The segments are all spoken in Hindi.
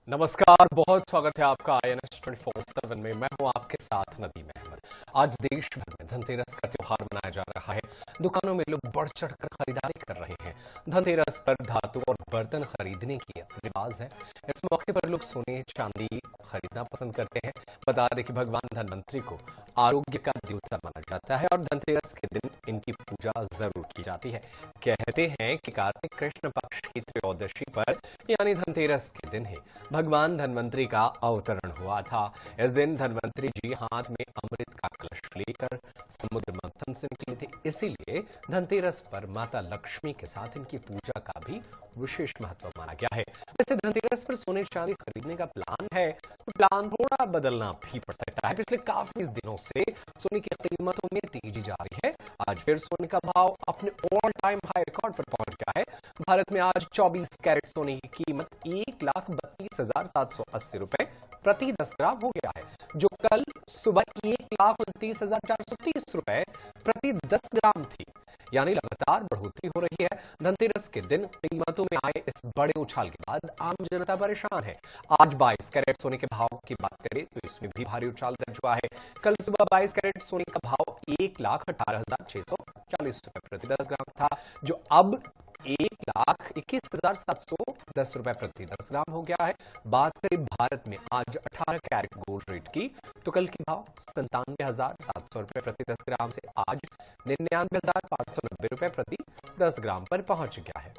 नमस्कार, बहुत स्वागत है आपका INS 24/7 में। मैं हूं आपके साथ नदीम अहमद। आज देश भर में धनतेरस का त्योहार मनाया जा रहा है। दुकानों में लोग बढ़ चढ़कर खरीदारी कर रहे हैं। धनतेरस पर धातु और बर्तन खरीदने की रिवाज है। इस मौके पर लोग सोने चांदी खरीदना पसंद करते हैं। बता दें कि भगवान धनवंतरी को आरोग्य का देवता माना जाता है और धनतेरस के दिन इनकी पूजा जरूर की जाती है। कहते हैं कि कार्तिक कृष्ण पक्ष की त्रयोदशी पर यानी धनतेरस के दिन ही भगवान धनवंतरी का अवतरण हुआ था। इस दिन धनवंतरी जी हाथ में अमृत का कलश लेकर समुद्र मंथन से निकले थे। इसीलिए धनतेरस पर माता लक्ष्मी के साथ इनकी पूजा का भी विशेष महत्व माना गया है। वैसे धनतेरस पर सोने चांदी खरीदने का प्लान है तो प्लान थोड़ा बदलना भी पड़ सकता है। पिछले काफी दिनों से सोने की कीमतों में तेजी जा रही है। आज फिर सोने का भाव अपने ऑल टाइम हाई रिकॉर्ड पर पहुंच गया है। भारत में आज 24 कैरेट सोने की कीमत 1,32,780 रुपए प्रति 10 ग्राम हो गया है, जो कल सुबह 1,29,430 रुपए प्रति 10 ग्राम थी। यानी लगातार बढ़ोतरी हो रही है। धनतेरस के दिन कीमतों में आए इस बड़े उछाल के बाद आम जनता परेशान है। आज 22 कैरेट सोने के भाव की बात करें तो इसमें भी भारी उछाल दर्ज हुआ है। कल सुबह 22 कैरेट सोने का भाव 1,18,640 रुपए प्रति 10 ग्राम था, जो अब 1,21,710 रुपए प्रति 10 ग्राम हो गया है। बात करें भारत में आज 18 कैरेट गोल्ड रेट की तो कल की भाव 97,700 रुपए प्रति 10 ग्राम से आज 99,590 रुपए प्रति 10 ग्राम पर पहुंच गया है।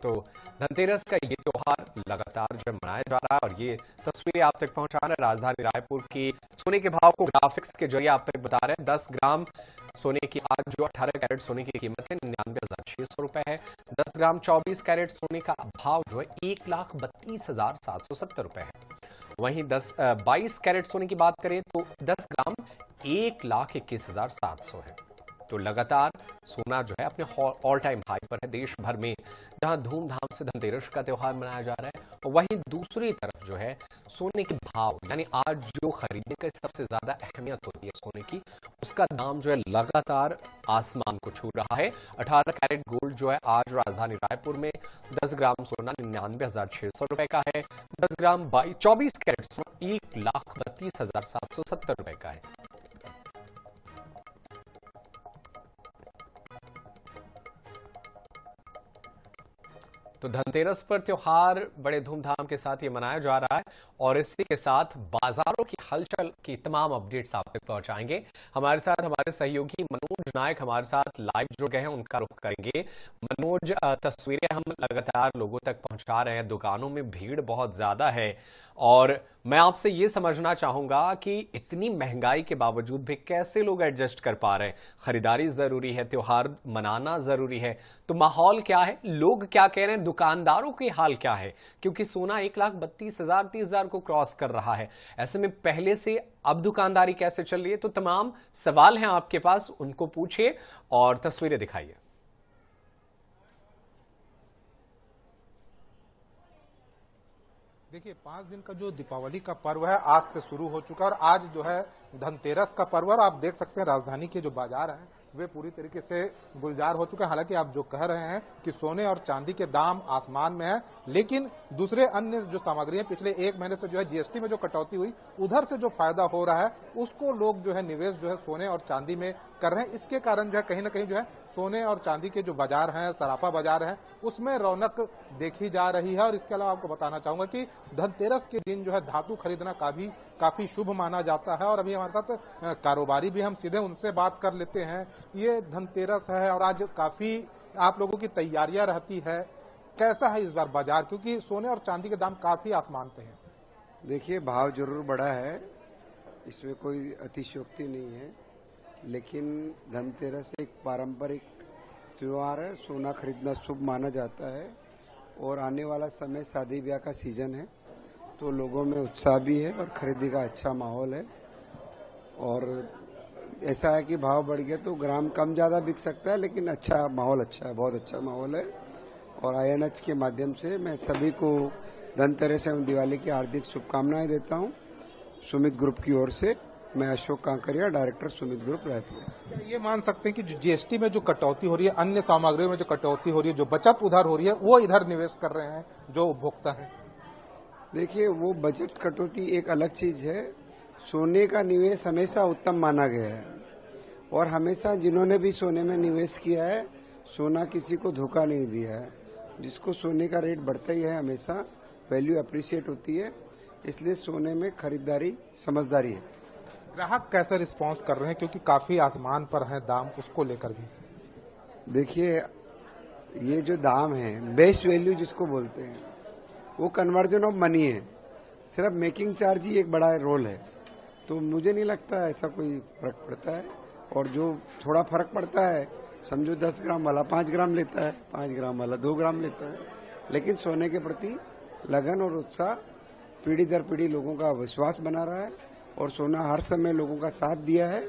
तो धनतेरस का ये त्योहार लगातार जो मनाया जा रहा है और ये तस्वीरें आप तक पहुंचा रहे हैं राजधानी रायपुर की सोने के भाव को ग्राफिक्स के जरिए आप तक बता रहे हैं। 10 ग्राम सोने की आज जो 18 कैरेट सोने की कीमत है 99,600 रुपए है। 10 ग्राम 24 कैरेट सोने का भाव जो है 1,32,770 रुपए है। वहीं 22 कैरेट सोने की बात करें तो 10 ग्राम 1,21,700 है। तो लगातार सोना जो है अपने ऑल टाइम हाई पर है। देश भर में जहां धूमधाम से धनतेरस का त्योहार मनाया जा रहा है, वहीं दूसरी तरफ जो है सोने के भाव यानी आज जो खरीदने की सबसे ज्यादा अहमियत होती है सोने की, उसका दाम जो है लगातार आसमान को छू रहा है। 18 कैरेट गोल्ड जो है आज राजधानी रायपुर में 10 ग्राम सोना 99,600 रुपए का है। 10 ग्राम 24 कैरेट सोना 1,32,770 रुपए का है। तो धनतेरस पर त्योहार बड़े धूमधाम के साथ ये मनाया जा रहा है और इसी के साथ बाजारों की हलचल की तमाम अपडेट्स आप तक पहुंचाएंगे। हमारे साथ हमारे सहयोगी मनोज नायक हमारे साथ लाइव जुड़ गए हैं, उनका रुख करेंगे। मनोज, तस्वीरें हम लगातार लोगों तक पहुंचा रहे हैं। दुकानों में भीड़ बहुत ज्यादा है और मैं आपसे ये समझना चाहूंगा कि इतनी महंगाई के बावजूद भी कैसे लोग एडजस्ट कर पा रहे हैं। खरीदारी जरूरी है, त्योहार मनाना जरूरी है, तो माहौल क्या है, लोग क्या कह रहे हैं, दुकानदारों के हाल क्या है? क्योंकि सोना 1,32,000 30,000 को क्रॉस कर रहा है। ऐसे में पहले से अब दुकानदारी कैसे चल रही है? तो तमाम सवाल हैं आपके पास, उनको पूछिए और तस्वीरें दिखाइए। देखिए, 5 दिन का जो दीपावली का पर्व है आज से शुरू हो चुका है और आज जो है धनतेरस का पर्व। और आप देख सकते हैं राजधानी के जो बाजार हैं वे पूरी तरीके से गुलजार हो चुके हैं। हालांकि आप जो कह रहे हैं कि सोने और चांदी के दाम आसमान में है, लेकिन दूसरे अन्य जो सामग्री है पिछले 1 महीने से जो है जीएसटी में जो कटौती हुई उधर से जो फायदा हो रहा है उसको लोग जो है निवेश जो है सोने और चांदी में कर रहे हैं। इसके कारण जो है कहीं ना कहीं जो है सोने और चांदी के जो बाजार हैं, सराफा बाजार है, उसमें रौनक देखी जा रही है। और इसके अलावा आपको बताना चाहूंगा कि धनतेरस के दिन जो है धातु खरीदना काफी शुभ माना जाता है। और अभी हमारे साथ कारोबारी भी, हम सीधे उनसे बात कर लेते हैं। ये धनतेरस है और आज काफी आप लोगों की तैयारियां रहती है, कैसा है इस बार बाजार, क्योंकि सोने और चांदी के दाम काफी आसमान पे हैं? देखिए, भाव जरूर बढ़ा है, इसमें कोई अतिशयोक्ति नहीं है, लेकिन धनतेरस एक पारंपरिक त्योहार है। सोना खरीदना शुभ माना जाता है और आने वाला समय शादी ब्याह का सीजन है, तो लोगों में उत्साह भी है और खरीदी का अच्छा माहौल है। और ऐसा है कि भाव बढ़ गया तो ग्राम कम ज्यादा बिक सकता है, लेकिन अच्छा माहौल, अच्छा है, बहुत अच्छा माहौल है। और INH के माध्यम से मैं सभी को धनतेरस एवं दिवाली की हार्दिक शुभकामनाएं देता हूं। सुमित ग्रुप की ओर से। मैं अशोक कांकरिया, डायरेक्टर सुमित ग्रुप रायपुर। ये मान सकते हैं कि जो जीएसटी में जो कटौती हो रही है, अन्य सामग्रियों में जो कटौती हो रही है, जो बचत उधर हो रही है, वो इधर निवेश कर रहे हैं जो उपभोक्ता है। देखिए, वो बजट कटौती एक अलग चीज है। सोने का निवेश हमेशा उत्तम माना गया है और हमेशा जिन्होंने भी सोने में निवेश किया है, सोना किसी को धोखा नहीं दिया है। जिसको सोने का रेट बढ़ता ही है, हमेशा वैल्यू अप्रिशिएट होती है, इसलिए सोने में खरीदारी समझदारी है। ग्राहक कैसे रिस्पांस कर रहे हैं, क्योंकि काफी आसमान पर है दाम, उसको लेकर भी? देखिए, ये जो दाम है, बेस्ट वैल्यू जिसको बोलते हैं, वो कन्वर्जन ऑफ मनी है। सिर्फ मेकिंग चार्ज ही एक बड़ा रोल है, तो मुझे नहीं लगता ऐसा कोई फर्क पड़ता है। और जो थोड़ा फर्क पड़ता है, समझो 10 ग्राम वाला 5 ग्राम लेता है, 5 ग्राम वाला 2 ग्राम लेता है, लेकिन सोने के प्रति लगन और उत्साह पीढ़ी दर पीढ़ी लोगों का विश्वास बना रहा है और सोना हर समय लोगों का साथ दिया है,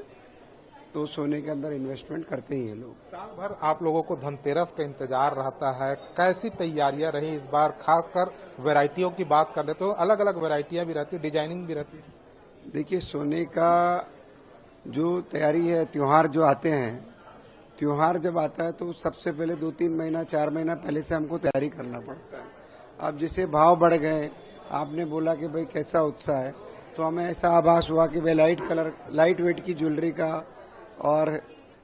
तो सोने के अंदर इन्वेस्टमेंट करते ही हैं लोग। साल भर आप लोगों को धनतेरस का इंतजार रहता है, कैसी तैयारियां रही इस बार? खासकर वैरायटियों की बात कर लेते हो, अलग अलग वैरायटियां भी रहती है, डिजाइनिंग भी रहती है। देखिए, सोने का जो तैयारी है, त्योहार जो आते हैं, त्योहार जब आता है तो सबसे पहले 2-3 महीना 4 महीना पहले से हमको तैयारी करना पड़ता है। अब जैसे भाव बढ़ गए, आपने बोला कि भाई कैसा उत्साह है, तो हमें ऐसा आभास हुआ कि भाई लाइट वेट की ज्वेलरी का और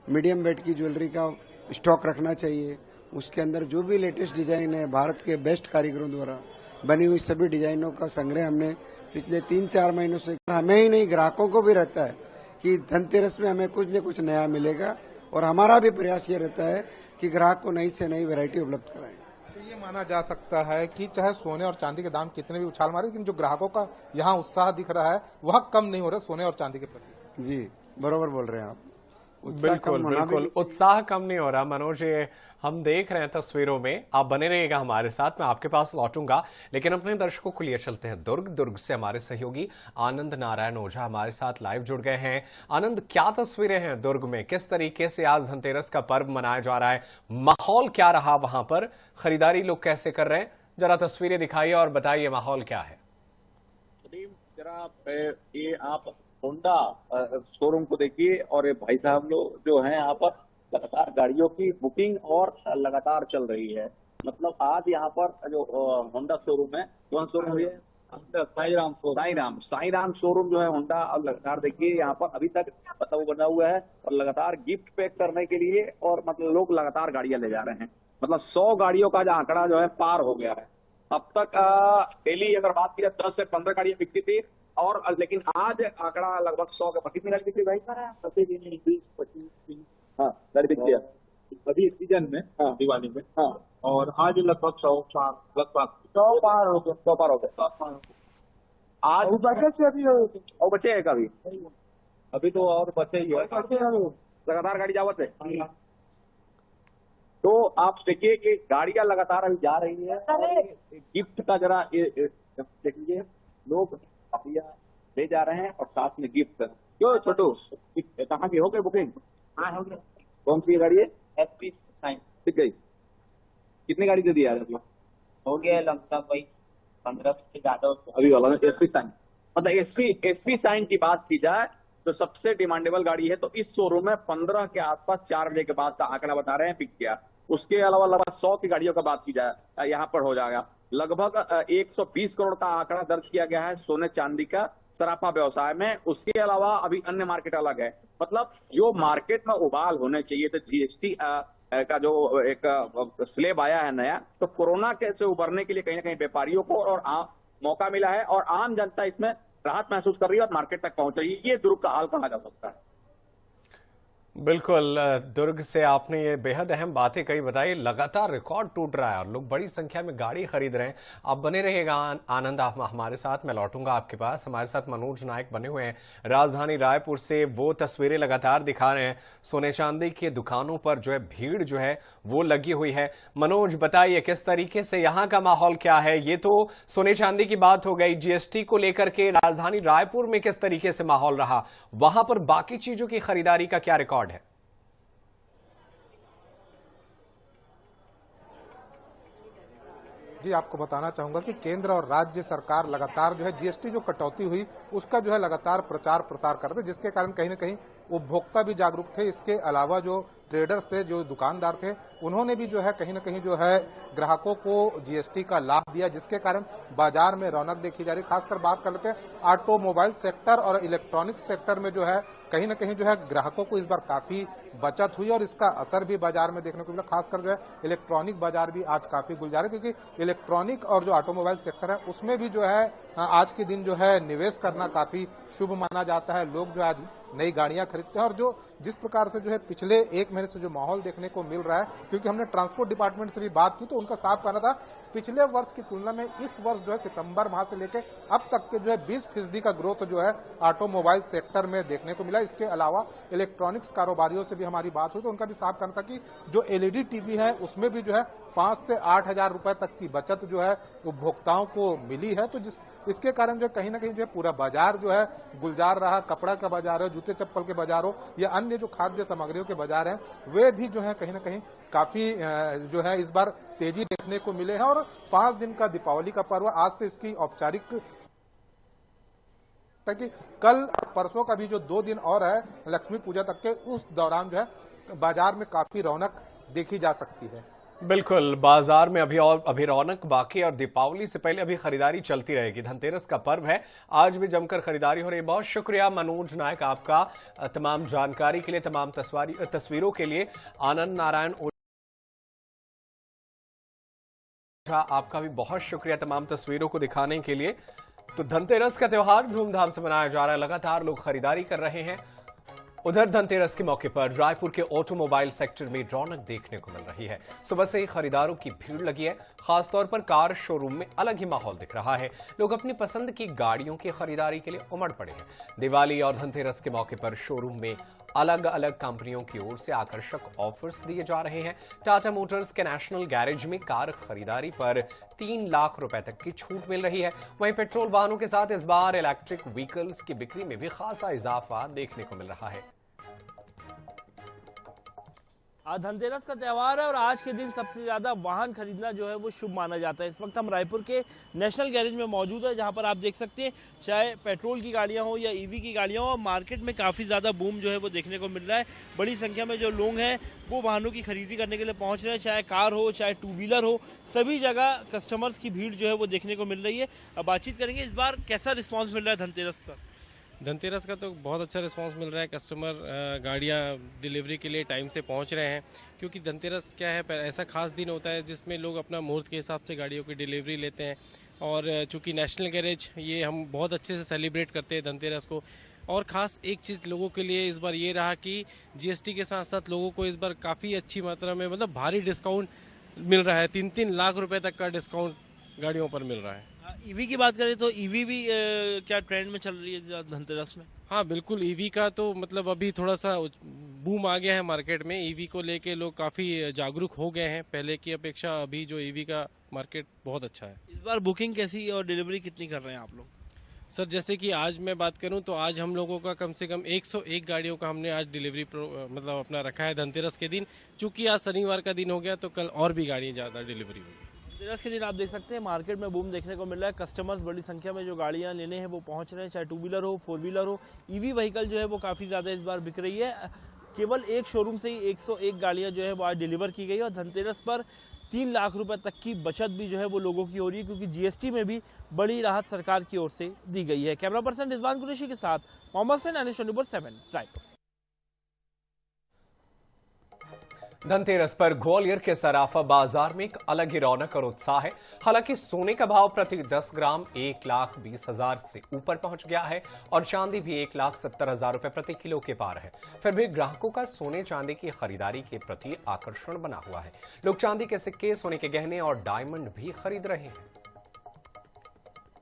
मीडियम वेट की ज्वेलरी का स्टॉक रखना चाहिए। उसके अंदर जो भी लेटेस्ट डिजाइन है, भारत के बेस्ट कारीगरों द्वारा बनी हुई सभी डिजाइनों का संग्रह हमने पिछले 3-4 महीनों से, हमें ही नहीं ग्राहकों को भी रहता है कि धनतेरस में हमें कुछ न कुछ नया मिलेगा, और हमारा भी प्रयास ये रहता है कि ग्राहक को नई से नई वैरायटी उपलब्ध कराएं। तो ये माना जा सकता है कि चाहे सोने और चांदी के दाम कितने भी उछाल मारे, लेकिन जो ग्राहकों का यहाँ उत्साह दिख रहा है वह कम नहीं हो रहा सोने और चांदी के प्रति। जी, बरोबर बोल रहे हैं आप। बिल्कुल बिल्कुल, उत्साह कम नहीं हो रहा। मनोज, ये हम देख रहे हैं तस्वीरों में, आप बने रहिएगा हमारे साथ, मैं आपके पास लौटूंगा, लेकिन अपने दर्शकों को लिए चलते हैं दुर्ग से हमारे सहयोगी आनंद नारायण ओझा हमारे साथ लाइव जुड़ गए हैं। आनंद, क्या तस्वीरें हैं दुर्ग में? किस तरीके से आज धनतेरस का पर्व मनाया जा रहा है? माहौल क्या रहा वहां पर? खरीदारी लोग कैसे कर रहे हैं? जरा तस्वीरें दिखाइए और बताइए माहौल क्या है। जरा ये आप होंडा शोरूम को देखिए, और ये भाई साहब लोग जो हैं यहाँ पर लगातार गाड़ियों की बुकिंग और लगातार चल रही है। मतलब आज यहाँ पर जो होंडा शोरूम है, कौन शोरूम है? साई राम शोरूम जो है होंडा, और लगातार देखिए यहाँ पर अभी तक मतलब वो बना हुआ है और लगातार गिफ्ट पैक करने के लिए, और मतलब लोग लगातार गाड़ियां ले जा रहे हैं। मतलब 100 गाड़ियों का जो आंकड़ा जो है पार हो गया है अब तक। डेली अगर बात की 10 से 15 गाड़ियां बिकती थी, और लेकिन आज आंकड़ा लगभग 100 का। कितनी गाड़ी बिक्री भाई? प्रतिदिन 20-25 गाड़ी बिकती है अभी सीजन में। हाँ, दिवाली में। हाँ, और आज लगभग 100 पार हो गए। आज से अभी और बचे है कभी? अभी तो और बचे ही है। लगातार गाड़ी जावत है। तो आप देखिए कि गाड़ियां लगातार अभी जा रही है, और गिफ्ट का जरा देखिए, लोग गाड़ियां ले जा रहे हैं और साथ में गिफ्ट। क्यों छोटू, कहाँ की हो गई बुकिंग? हाँ, हो गया। कौन सी गाड़ी है? एसपी साइन ठीक गई। कितनी गाड़ी दे दिया हो गया, लगभग भाई 15 से ज्यादा। अभी वाला एसपी साइन, मतलब एसपी साइन की बात की जाए तो सबसे डिमांडेबल गाड़ी है। तो इस शोरूम में 15 के आसपास 4 बजे के बाद का आंकड़ा बता रहे हैं बिक गया। उसके अलावा लगभग 100 की गाड़ियों का बात की जाए, यहाँ पर हो जाएगा लगभग 120 करोड़ का आंकड़ा दर्ज किया गया है सोने चांदी का सराफा व्यवसाय में। उसके अलावा अभी अन्य मार्केट अलग है। मतलब जो मार्केट में उबाल होने चाहिए, तो जीएसटी का जो एक स्लेब आया है नया, तो कोरोना के से उबरने के लिए कहीं ना कहीं व्यापारियों को और मौका मिला है, और आम जनता इसमें राहत महसूस कर रही है और मार्केट तक पहुंच रही है। ये दुर्ग का हाल कहा जा सकता है। बिल्कुल, दुर्ग से आपने ये बेहद अहम बातें कही बताई। लगातार रिकॉर्ड टूट रहा है और लोग बड़ी संख्या में गाड़ी खरीद रहे हैं। आप बने रहिएगा आनंद, आप हमारे साथ, मैं लौटूंगा आपके पास। हमारे साथ मनोज नायक बने हुए हैं राजधानी रायपुर से, वो तस्वीरें लगातार दिखा रहे हैं। सोने चांदी की दुकानों पर जो है भीड़ जो है वो लगी हुई है। मनोज, बताइए किस तरीके से यहाँ का माहौल क्या है? ये तो सोने चांदी की बात हो गई, जीएसटी को लेकर के राजधानी रायपुर में किस तरीके से माहौल रहा? वहां पर बाकी चीजों की खरीदारी का क्या रिकॉर्ड है? जी, आपको बताना चाहूंगा कि केंद्र और राज्य सरकार लगातार जो है जीएसटी जो कटौती हुई उसका जो है लगातार प्रचार प्रसार करते, जिसके कारण कहीं न कहीं उपभोक्ता भी जागरूक थे। इसके अलावा जो ट्रेडर्स थे, जो दुकानदार थे, उन्होंने भी जो है कहीं न कहीं जो है ग्राहकों को जीएसटी का लाभ दिया, जिसके कारण बाजार में रौनक देखी जा रही। खासकर बात कर लेते हैं ऑटोमोबाइल सेक्टर और इलेक्ट्रॉनिक्स सेक्टर में जो है कहीं न कहीं जो है ग्राहकों को इस बार काफी बचत हुई और इसका असर भी बाजार में देखने को मिला। खासकर जो है इलेक्ट्रॉनिक बाजार भी आज काफी गुलजार है, क्योंकि इलेक्ट्रॉनिक और जो ऑटोमोबाइल सेक्टर है उसमें भी जो है आज के दिन जो है निवेश करना काफी शुभ माना जाता है। लोग जो आज नई गाड़ियां खरीदते हैं और जो जिस प्रकार से जो है पिछले एक महीने से जो माहौल देखने को मिल रहा है, क्योंकि हमने ट्रांसपोर्ट डिपार्टमेंट से भी बात की तो उनका साफ कहना था पिछले वर्ष की तुलना में इस वर्ष जो है सितंबर माह से लेकर अब तक के जो है 20% का ग्रोथ जो है ऑटोमोबाइल सेक्टर में देखने को मिला। इसके अलावा इलेक्ट्रॉनिक्स कारोबारियों से भी हमारी बात हुई तो उनका भी साफ कहना था कि जो एलईडी टीवी है उसमें भी जो है 5 से 8 हजार रुपए तक की बचत जो है उपभोक्ताओं को मिली है। तो इसके कारण जो कहीं ना कहीं जो है पूरा बाजार जो है गुलजार रहा। कपड़ा का बाजार हो, जूते चप्पल के बाजार हो या अन्य जो खाद्य सामग्रियों के बाजार हैं वे भी जो है कहीं ना कहीं काफी जो है इस बार तेजी देखने को मिले हैं। और 5 दिन का दीपावली का पर्व आज से इसकी औपचारिक ताकि कल परसों का भी जो 2 दिन और है लक्ष्मी पूजा तक के, उस दौरान जो है बाजार में काफी रौनक देखी जा सकती है। बिल्कुल, बाजार में अभी रौनक बाकी और दीपावली से पहले अभी खरीदारी चलती रहेगी। धनतेरस का पर्व है, आज भी जमकर खरीदारी हो रही है। बहुत शुक्रिया मनोज नायक आपका तमाम जानकारी के लिए, तमाम तस्वीरों के लिए। आनंद नारायण आपका भी बहुत शुक्रिया तमाम तस्वीरों को दिखाने के लिए। तो धनतेरस का त्योहार धूमधाम से मनाया जा रहा है, लगातार लोग खरीदारी कर रहे हैं। उधर धनतेरस के मौके पर रायपुर के ऑटोमोबाइल सेक्टर में रौनक देखने को मिल रही है। सुबह से ही खरीदारों की भीड़ लगी है। खासतौर पर कार शोरूम में अलग ही माहौल दिख रहा है। लोग अपनी पसंद की गाड़ियों की खरीदारी के लिए उमड़ पड़े हैं। दिवाली और धनतेरस के मौके पर शोरूम में अलग अलग कंपनियों की ओर से आकर्षक ऑफर्स दिए जा रहे हैं। टाटा मोटर्स के नेशनल गैरेज में कार खरीदारी पर 3 लाख रुपए तक की छूट मिल रही है। वहीं पेट्रोल वाहनों के साथ इस बार इलेक्ट्रिक व्हीकल्स की बिक्री में भी खासा इजाफा देखने को मिल रहा है। आज धनतेरस का त्यौहार है और आज के दिन सबसे ज्यादा वाहन खरीदना जो है वो शुभ माना जाता है। इस वक्त हम रायपुर के नेशनल गैरेज में मौजूद है, जहां पर आप देख सकते हैं चाहे पेट्रोल की गाड़ियां हो या ईवी की गाड़ियां हो, मार्केट में काफी ज्यादा बूम जो है वो देखने को मिल रहा है। बड़ी संख्या में जो लोग हैं वो वाहनों की खरीदी करने के लिए पहुंच रहे हैं, चाहे कार हो चाहे 2 व्हीलर हो, सभी जगह कस्टमर्स की भीड़ जो है वो देखने को मिल रही है। अब बातचीत करेंगे इस बार कैसा रिस्पॉन्स मिल रहा है धनतेरस पर। धनतेरस का तो बहुत अच्छा रिस्पांस मिल रहा है। कस्टमर गाड़ियाँ डिलीवरी के लिए टाइम से पहुंच रहे हैं, क्योंकि धनतेरस क्या है, ऐसा खास दिन होता है जिसमें लोग अपना मुहूर्त के हिसाब से गाड़ियों की डिलीवरी लेते हैं। और चूंकि नेशनल गैरेज ये हम बहुत अच्छे से सेलिब्रेट करते हैं धनतेरस को। और ख़ास एक चीज़ लोगों के लिए इस बार ये रहा कि जीएसटी के साथ साथ लोगों को इस बार काफ़ी अच्छी मात्रा में मतलब भारी डिस्काउंट मिल रहा है। 3-3 लाख रुपए तक का डिस्काउंट गाड़ियों पर मिल रहा है। ईवी की बात करें तो ईवी भी क्या ट्रेंड में चल रही है धनतेरस में? हाँ बिल्कुल, ईवी का तो मतलब अभी थोड़ा सा बूम आ गया है मार्केट में। ईवी को लेके लोग काफ़ी जागरूक हो गए हैं, पहले की अपेक्षा अभी जो ईवी का मार्केट बहुत अच्छा है। इस बार बुकिंग कैसी और डिलीवरी कितनी कर रहे हैं आप लोग? सर जैसे कि आज मैं बात करूं तो आज हम लोगों का कम से कम 101 गाड़ियों का हमने आज डिलीवरी मतलब अपना रखा है धनतेरस के दिन। चूँकि आज शनिवार का दिन हो गया तो कल और भी गाड़ियाँ ज़्यादा डिलीवरी होगी। धनतेरस के दिन आप देख सकते हैं मार्केट में बूम देखने को मिल रहा है। कस्टमर्स बड़ी संख्या में जो गाड़ियां लेने हैं वो पहुंच रहे हैं, चाहे 2 व्हीलर हो 4 व्हीलर हो। ईवी व्हीकल जो है वो काफ़ी ज़्यादा इस बार बिक रही है। केवल एक शोरूम से ही 101 गाड़ियां जो है वो आज डिलीवर की गई और धनतेरस पर 3 लाख रुपए तक की बचत भी जो है वो लोगों की हो रही है, क्योंकि जीएसटी में भी बड़ी राहत सरकार की ओर से दी गई है। कैमरा पर्सन रिजवान कुरैशी के साथ मोहम्मद हसन, NH24/7 रायपुर। धनतेरस पर ग्वालियर के सराफा बाजार में एक अलग ही रौनक और उत्साह है। हालांकि सोने का भाव प्रति 10 ग्राम 1,20,000 से ऊपर पहुंच गया है और चांदी भी 1,70,000 रुपए प्रति किलो के पार है। फिर भी ग्राहकों का सोने चांदी की खरीदारी के प्रति आकर्षण बना हुआ है। लोग चांदी के सिक्के, सोने के गहने और डायमंड भी खरीद रहे हैं।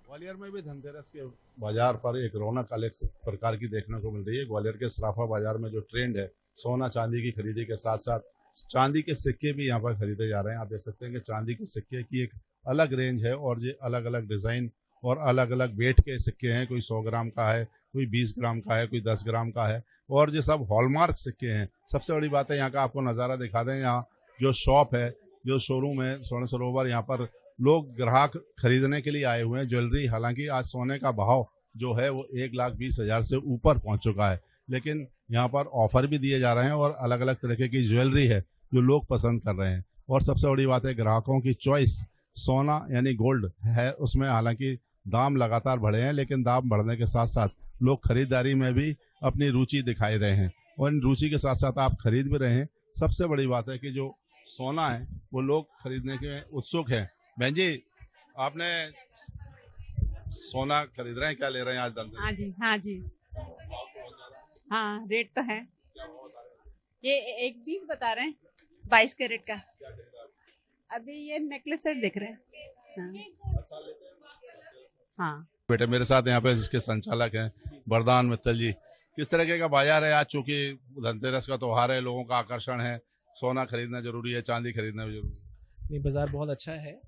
ग्वालियर में भी धनतेरस के बाजार पर एक रौनक अलग प्रकार की देखने को मिल रही है। ग्वालियर के सराफा बाजार में जो ट्रेंड है सोना चांदी की खरीदी के साथ साथ चांदी के सिक्के भी यहाँ पर खरीदे जा रहे हैं। आप देख सकते हैं कि चांदी के सिक्के की एक अलग रेंज है और ये अलग अलग डिजाइन और अलग अलग वेट के सिक्के हैं। कोई 100 ग्राम का है, कोई 20 ग्राम का है, कोई 10 ग्राम का है और ये सब हॉलमार्क सिक्के हैं। सबसे बड़ी बात है यहाँ का आपको नज़ारा दिखा दें, यहाँ जो शॉप है, जो शोरूम है स्वर्ण सरोवर, यहाँ पर लोग ग्राहक खरीदने के लिए आए हुए हैं ज्वेलरी। हालांकि आज सोने का भाव जो है वो 1,20,000 से ऊपर पहुंच चुका है, लेकिन यहाँ पर ऑफर भी दिए जा रहे हैं और अलग अलग तरीके की ज्वेलरी है जो लोग पसंद कर रहे हैं। और सबसे बड़ी बात है ग्राहकों की चॉइस सोना यानी गोल्ड है, उसमें हालांकि दाम लगातार बढ़े हैं, लेकिन दाम बढ़ने के साथ साथ लोग खरीदारी में भी अपनी रुचि दिखाई रहे हैं और इन रुचि के साथ साथ आप खरीद भी रहे हैं। सबसे बड़ी बात है कि जो सोना है वो लोग खरीदने के उत्सुक हैं। बहन जी, आपने सोना खरीद रहे हैं, क्या ले रहे हैं आज धंधे? हाँ जी, हाँ जी, हाँ रेट तो है। ये 1,20 बता रहे हैं, 22 कैरेट का। अभी ये नेकलेस सेट दिख रहे हैं। हाँ। बेटे मेरे साथ यहाँ पे इसके संचालक हैं वरदान मित्तल जी। किस तरीके का बाजार है आज? चूंकि धनतेरस का त्योहार है, लोगों का आकर्षण है, सोना खरीदना जरूरी है, चांदी खरीदना भी जरूरी है। नहीं, बाजार बहुत अच्छा है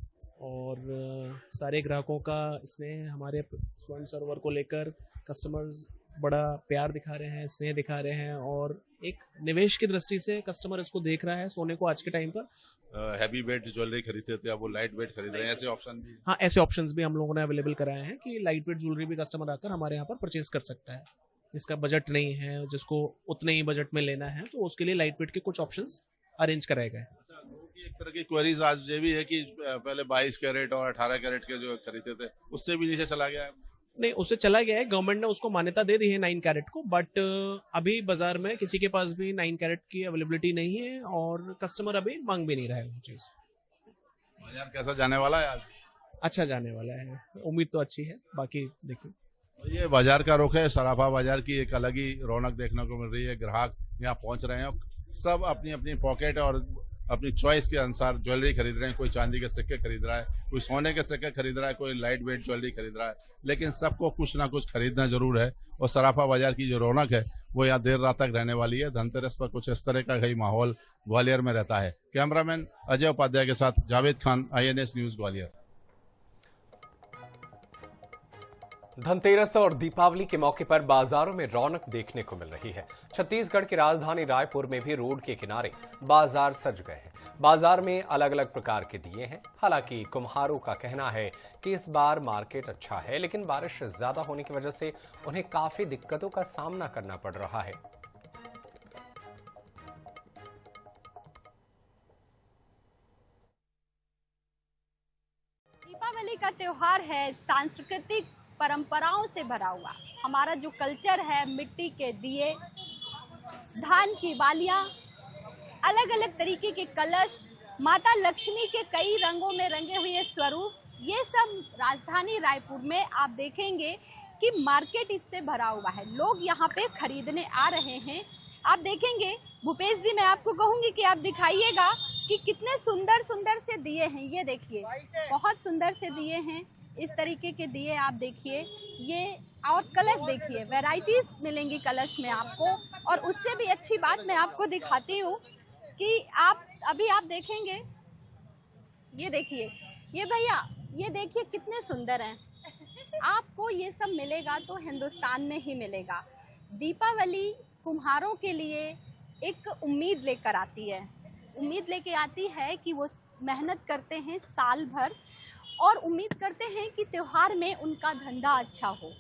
और सारे ग्राहकों का इसमें हमारे स्वर्ण सरोवर को लेकर कस्टमर्स बड़ा प्यार दिखा रहे हैं, स्नेह दिखा रहे हैं और एक निवेश की दृष्टि से कस्टमर इसको देख रहा है सोने को आज के टाइम पर। हैवी वेट ज्वेलरी खरीदते थे, अब वो लाइट वेट खरीद रहे हैं, ऐसे ऑप्शन भी? हाँ, ऐसे ऑप्शंस भी हम लोगों ने अवेलेबल कराए हैं कि लाइट वेट ज्वेलरी भी कस्टमर आकर हमारे यहाँ पर परचेज कर सकता है। जिसका बजट नहीं है, जिसको उतने ही बजट में लेना है, तो उसके लिए लाइट वेट के कुछ ऑप्शंस अरेंज कराए गए। एक तरह की क्वेरीज आज ये भी है कि पहले 22 कैरेट और 18 कैरेट के जो खरीदते थे उससे भी नीचे चला गया है। नहीं, उससे चला गया है, गवर्नमेंट ने उसको मान्यता दे दी है 9 कैरेट को, बट अभी बाजार में किसी के पास भी 9 कैरेट की अवेलेबिलिटी नहीं है और कस्टमर अभी मांग भी नहीं रहा है वो चीज। बाजार कैसा जाने वाला है आज? अच्छा जाने वाला है, उम्मीद तो अच्छी है, बाकी देखिए। ये बाजार का रुख है, सराफा बाजार की एक अलग ही रौनक देखने को मिल रही है। ग्राहक यहाँ पहुंच रहे हैं, सब अपनी अपनी पॉकेट और अपनी चॉइस के अनुसार ज्वेलरी खरीद रहे हैं। कोई चांदी के सिक्के खरीद रहा है, कोई सोने के सिक्के खरीद रहा है, कोई लाइट वेट ज्वेलरी खरीद रहा है, लेकिन सबको कुछ ना कुछ खरीदना जरूर है। और सराफा बाजार की जो रौनक है वो यहाँ देर रात तक रहने वाली है। धनतेरस पर कुछ इस तरह का ही माहौल ग्वालियर में रहता है। कैमरामैन अजय उपाध्याय के साथ जावेद खान, INS न्यूज ग्वालियर। धनतेरस और दीपावली के मौके पर बाजारों में रौनक देखने को मिल रही है। छत्तीसगढ़ की राजधानी रायपुर में भी रोड के किनारे बाजार सज गए हैं। बाजार में अलग अलग प्रकार के दिए हैं। हालांकि कुम्हारों का कहना है कि इस बार मार्केट अच्छा है, लेकिन बारिश ज्यादा होने की वजह से उन्हें काफी दिक्कतों का सामना करना पड़ रहा है। दीपावली का त्योहार है, सांस्कृतिक परंपराओं से भरा हुआ। हमारा जो कल्चर है, मिट्टी के दिए, धान की बालियां, अलग अलग तरीके के कलश, माता लक्ष्मी के कई रंगों में रंगे हुए स्वरूप, ये सब राजधानी रायपुर में आप देखेंगे कि मार्केट इससे भरा हुआ है। लोग यहाँ पे खरीदने आ रहे हैं। आप देखेंगे, भूपेश जी मैं आपको कहूँगी कि आप दिखाइएगा कि कितने सुंदर सुंदर से दिए हैं। ये देखिए, बहुत सुंदर से दिए हैं। इस तरीके के दिए आप देखिए, ये और कलश देखिए, वैरायटीज मिलेंगी कलश में आपको। और उससे भी अच्छी बात मैं आपको दिखाती हूँ कि अभी आप देखेंगे, ये देखिए, ये भैया ये देखिए कितने सुंदर हैं। आपको ये सब मिलेगा तो हिंदुस्तान में ही मिलेगा। दीपावली कुम्हारों के लिए एक उम्मीद लेकर आती है। उम्मीद लेके आती है कि वो मेहनत करते हैं साल भर और उम्मीद करते हैं कि त्योहार में उनका धंधा अच्छा हो।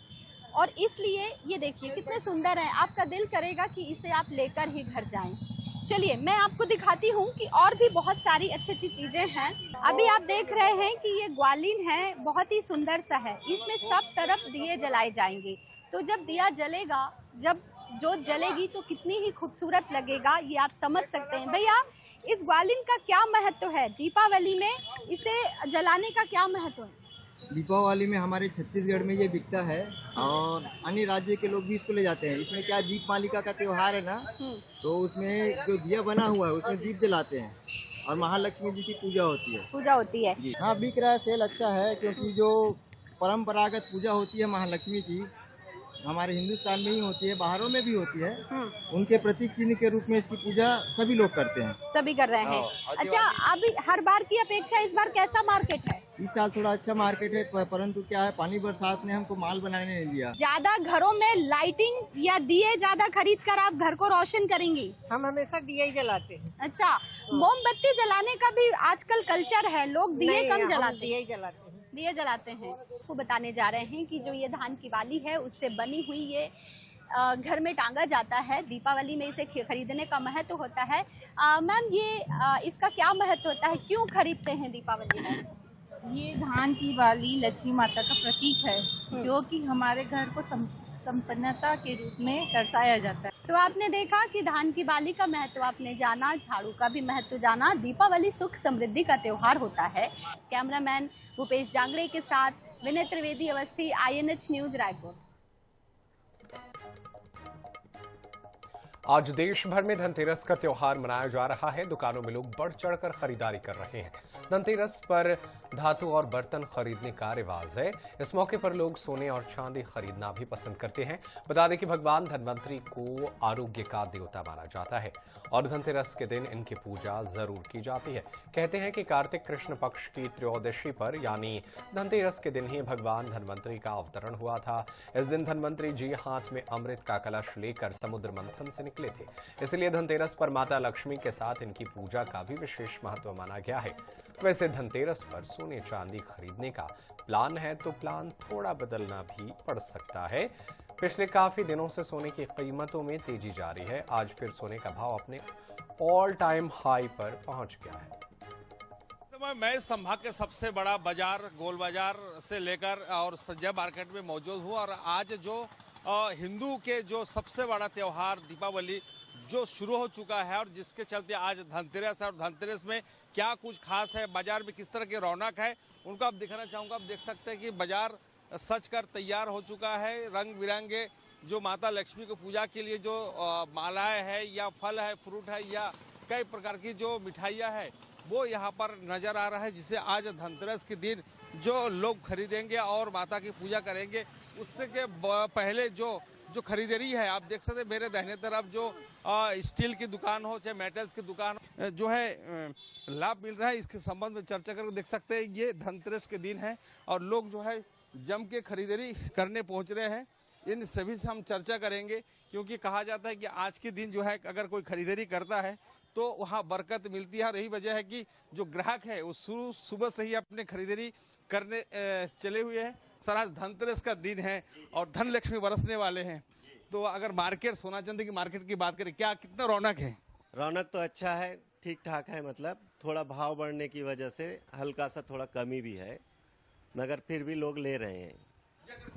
और इसलिए ये देखिए कितने सुंदर हैं, आपका दिल करेगा कि इसे आप लेकर ही घर जाएं। चलिए मैं आपको दिखाती हूँ कि और भी बहुत सारी अच्छी अच्छी चीज़ें हैं। अभी आप देख रहे हैं कि ये ग्वालिन है, बहुत ही सुंदर सा है। इसमें सब तरफ दिए जलाए जाएंगे। तो जब दिया जलेगा, जब जोत जलेगी तो कितनी ही खूबसूरत लगेगा, ये आप समझ सकते हैं। भैया इस ग्वालिन का क्या महत्व है? दीपावली में इसे जलाने का क्या महत्व है? दीपावली में हमारे छत्तीसगढ़ में ये बिकता है और अन्य राज्य के लोग भी इसको ले जाते हैं। इसमें क्या दीप मालिका का त्योहार है ना, तो उसमें जो दिया बना हुआ है उसमें दीप जलाते हैं और महालक्ष्मी जी की पूजा होती है। हाँ, बिक रहा है, सेल अच्छा है, क्योंकि जो परंपरागत पूजा होती है महालक्ष्मी की, हमारे हिंदुस्तान में ही होती है, बाहरों में भी होती है। उनके प्रतीक चिन्ह के रूप में इसकी पूजा सभी लोग करते हैं, सभी कर रहे हैं। अच्छा, अभी हर बार की अपेक्षा इस बार कैसा मार्केट है? इस साल थोड़ा अच्छा मार्केट है, परंतु क्या है, पानी बरसात ने हमको माल बनाने नहीं दिया। ज्यादा घरों में लाइटिंग या दिए ज्यादा खरीद कर आप घर को रोशन करेंगी? हम हमेशा दिए ही जलाते हैं। अच्छा, मोमबत्ती जलाने का भी आजकल कल्चर है, लोग दिए कम जलाते दिए ही जलाते हैं। दिए जलाते हैं। वो बताने जा रहे हैं कि जो ये धान की बाली है उससे बनी हुई ये घर में टांगा जाता है। दीपावली में इसे खरीदने का महत्व होता है। मैम, ये इसका क्या महत्व होता है, क्यों खरीदते हैं दीपावली में? ये धान की बाली लक्ष्मी माता का प्रतीक है, जो कि हमारे घर को संपन्नता के रूप में दर्शाया जाता है। तो आपने देखा कि धान की बाली का महत्व आपने जाना, झाड़ू का भी महत्व जाना। दीपावली सुख समृद्धि का त्योहार होता है। कैमरामैन भूपेश जांगड़े के साथ विनय त्रिवेदी, अवस्थी, INH न्यूज, रायपुर। आज देश भर में धनतेरस का त्योहार मनाया जा रहा है। दुकानों में लोग बढ़ चढ़कर खरीदारी कर रहे हैं। धनतेरस पर धातु और बर्तन खरीदने का रिवाज है। इस मौके पर लोग सोने और चांदी खरीदना भी पसंद करते हैं। बता दें कि भगवान धनवंतरी को आरोग्य का देवता माना जाता है और धनतेरस के दिन इनकी पूजा जरूर की जाती है। कहते हैं कि कार्तिक कृष्ण पक्ष की त्रयोदशी पर यानी धनतेरस के दिन ही भगवान धनवंतरी का अवतरण हुआ था। इस दिन धनवंतरी जी हाथ में अमृत का कलश लेकर समुद्र मंथन से निकले थे। इसलिए धनतेरस पर माता लक्ष्मी के साथ इनकी पूजा का भी विशेष महत्व माना गया है। वैसे धनतेरस पर सोने चांदी खरीदने का प्लान है तो प्लान थोड़ा बदलना भी पड़ सकता है। पिछले काफी दिनों से सोने की कीमतों में तेजी जारी है। आज फिर सोने का भाव अपने ऑल टाइम हाई पर पहुंच गया है। मैं संभाग के सबसे बड़ा बाजार गोल बाजार से लेकर और संजय मार्केट में मौजूद हूँ और आज जो हिंदू के जो सबसे बड़ा त्योहार दीपावली जो शुरू हो चुका है और जिसके चलते आज धनतेरस है और धनतेरस में क्या कुछ खास है, बाजार में किस तरह की रौनक है, उनको आप दिखाना चाहूँगा। आप देख सकते हैं कि बाजार सज कर तैयार हो चुका है। रंग बिरंगे जो माता लक्ष्मी को पूजा के लिए जो मालाएं है या फल है, फ्रूट है या कई प्रकार की जो मिठाइयाँ है वो यहाँ पर नजर आ रहा है, जिसे आज धनतेरस के दिन जो लोग खरीदेंगे और माता की पूजा करेंगे। उससे के पहले जो खरीदारी है आप देख सकते हैं मेरे दाहिने तरफ जो स्टील की दुकान हो चाहे मेटल्स की दुकान जो है लाभ मिल रहा है। इसके संबंध में चर्चा करके देख सकते हैं ये धनतेरस के दिन है और लोग जो है जम के खरीदारी करने पहुंच रहे हैं। इन सभी से हम चर्चा करेंगे क्योंकि कहा जाता है कि आज के दिन जो है अगर कोई खरीदारी करता है तो वहाँ बरकत मिलती है। और यही वजह है कि जो ग्राहक है वो सुबह से ही अपने खरीदारी करने चले हुए हैं। सर, आज धनतेरस का दिन है और धन लक्ष्मी बरसने वाले हैं, तो अगर मार्केट सोना चांदी की मार्केट की बात करें क्या कितना रौनक है? रौनक तो अच्छा है, ठीक ठाक है, मतलब थोड़ा भाव बढ़ने की वजह से हल्का सा थोड़ा कमी भी है, मगर फिर भी लोग ले रहे हैं।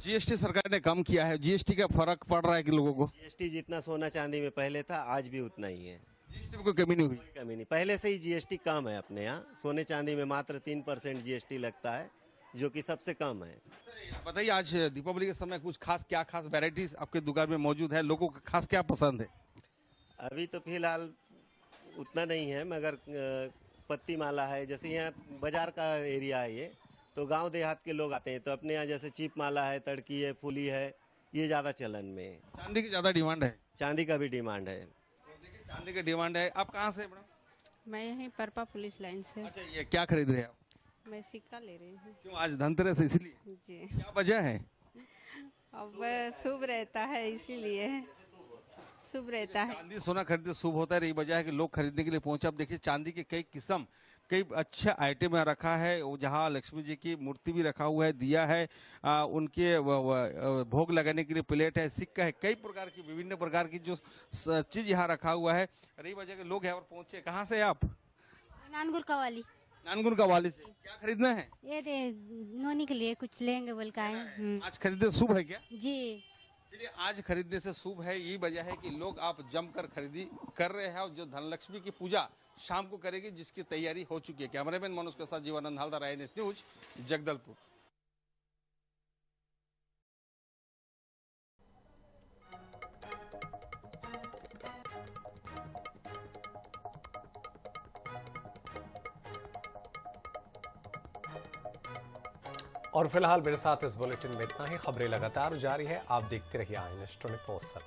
जीएसटी सरकार ने कम किया है, जीएसटी का फर्क पड़ रहा है कि लोगों को? जीएसटी जितना सोना चांदी में पहले था आज भी उतना ही है। जीएसटी में कोई कमी नहीं हुई? कमी नहीं, पहले से ही जीएसटी कम है अपने यहाँ। सोने चांदी में मात्र 3% जीएसटी लगता है जो कि सबसे कम है। बताइए, आज दीपावली के समय कुछ क्या खास वैरायटीज आपके दुकान में मौजूद है? लोगों को खास क्या पसंद है? अभी तो फिलहाल उतना नहीं है, मगर पत्ती माला है, जैसे यहाँ बाजार का एरिया है ये, तो गांव देहात के लोग आते हैं तो अपने यहाँ जैसे चिप माला है, तड़की है, फूली है, ये ज्यादा चलन में है। चांदी की ज्यादा डिमांड है? चांदी का भी डिमांड है। चांदी का डिमांड है। आप कहाँ से मैडम? मैं यहीं परपा पुलिस लाइन से। अच्छा, ये क्या खरीद रहे हैं आप? मैं सिक्का ले रही हूँ। क्यों, आज धनतेरस है इसलिए? जी। क्या वजह है? अब शुभ रहता है इसीलिए शुभ रहता है। चांदी सोना खरीदते शुभ होता है, यही वजह है कि लोग खरीदने के लिए पहुंचे। अब देखिए चांदी के कई किस्म कई अच्छे आइटम यहाँ रखा है। जहाँ लक्ष्मी जी की मूर्ति भी रखा हुआ है, दिया है, उनके भोग लगाने के लिए प्लेट है, सिक्का है, कई प्रकार की विभिन्न प्रकार की जो चीज यहाँ रखा हुआ है। यही वजह के लोग यहाँ पर पहुंचे। कहाँ से आप? नानगुर कवाली। नानगुन कवाली से। क्या खरीदना है? ये नोनी के लिए कुछ लेंगे बोल का है। आज खरीदने शुभ है क्या? जी। चलिए, आज खरीदने से शुभ है, यही वजह है कि लोग आप जमकर खरीदी कर रहे हैं और जो धनलक्ष्मी की पूजा शाम को करेगी जिसकी तैयारी हो चुकी है। कैमरामैन मनोज के साथ जीवानंद हालदार, INH न्यूज, जगदलपुर। और फिलहाल मेरे साथ इस बुलेटिन में इतना ही। खबरें लगातार जारी है, आप देखते रहिए INH 24/7।